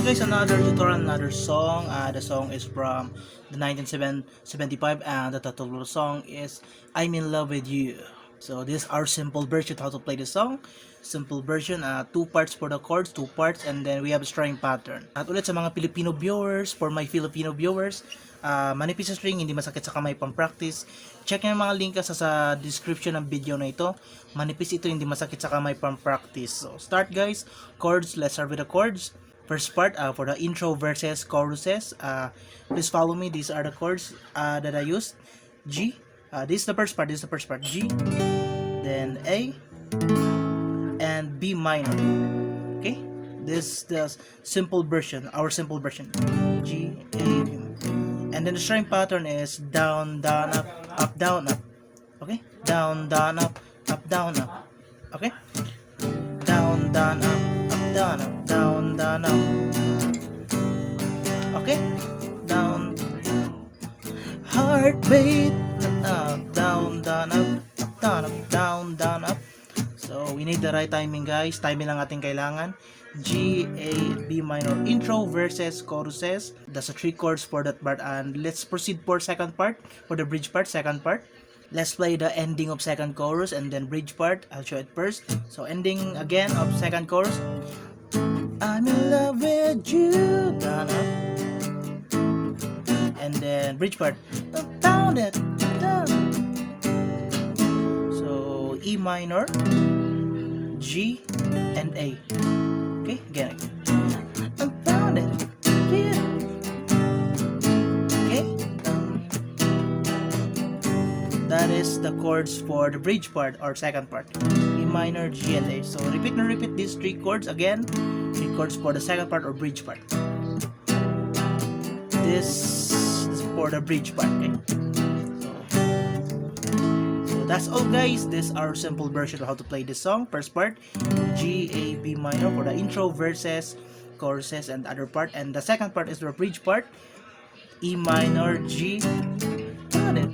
guys, another tutorial, another song. The song is from the 1975 and the title of the song is I'm in Love With You. So this is our simple version how to play the song. Simple version, two parts for the chords, two parts, and then we have a string pattern. At ulit sa mga Filipino viewers, for my Filipino viewers, manipis sa string, hindi masakit sa kamay pang practice. Check yung mga link sa description ng video na ito. Manipis ito, hindi masakit sa kamay pang practice. So start guys, chords, let's start with the chords. First part, for the intro verses, choruses, please follow me. These are the chords that I used. G, this is the first part, G, then A, and B minor. Okay, this is the simple version, our simple version. G, A, B. And then the string pattern is down, down, up, down, up. Okay, down, down, up, down, up. Okay, down, down, up, down, up, down, down, up. Okay, down, heartbeat, up, down, down, up, down, up, down, down, up. So we need the right timing guys. Timing lang ating kailangan. G, A, B minor, intro, verses, choruses. That's the three chords for that part. And let's proceed for second part, for the bridge part, second part. Let's play the ending of second chorus and then bridge part. I'll show it first. So ending again of second chorus. I'm in love with you. Down, up. And then bridge part. Down it. Down. So E minor, G, and A. Okay, again. I'm found it. Okay. That is the chords for the bridge part or second part. E minor, G, and A. So repeat these three chords again. Three chords for the second part or bridge part. This is for the bridge part. Okay. So that's all guys. This is our simple version of how to play this song. First part, G, A, B minor for the intro, verses, choruses, and the other part. And the second part is the bridge part. E minor, G. Got it.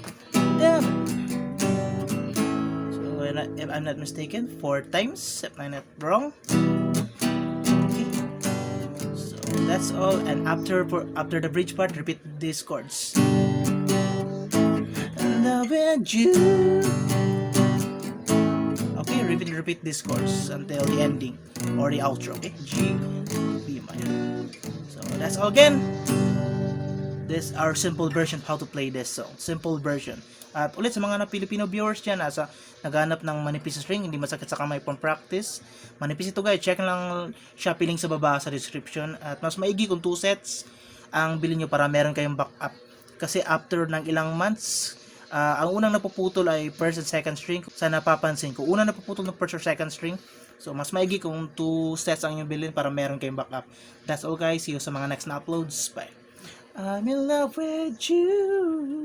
Damn it. So if I'm not mistaken, 4 times. If I'm not wrong. Okay. So that's all. And after the bridge part, repeat these chords. Loving you. Okay, repeat these chords until the ending or the outro. Okay, G, B minor. So that's all again. This is our simple version how to play this song. Simple version. At ulit sa mga Filipino viewers dyan, naghanap ng manipis string, hindi masakit sa kamay pang practice. Manipis ito guys, check lang Shopee link sa baba sa description. At mas maigi kung 2 sets ang bilhin nyo para meron kayong backup. Kasi after ng ilang months, ang unang napuputol ay first and second string. Sa napapansin ko, unang napuputol ng first or second string. So mas maigi kung 2 sets ang inyong bilhin para meron kayong backup. That's all guys. See you sa mga next na uploads. Bye. I'm in love with you.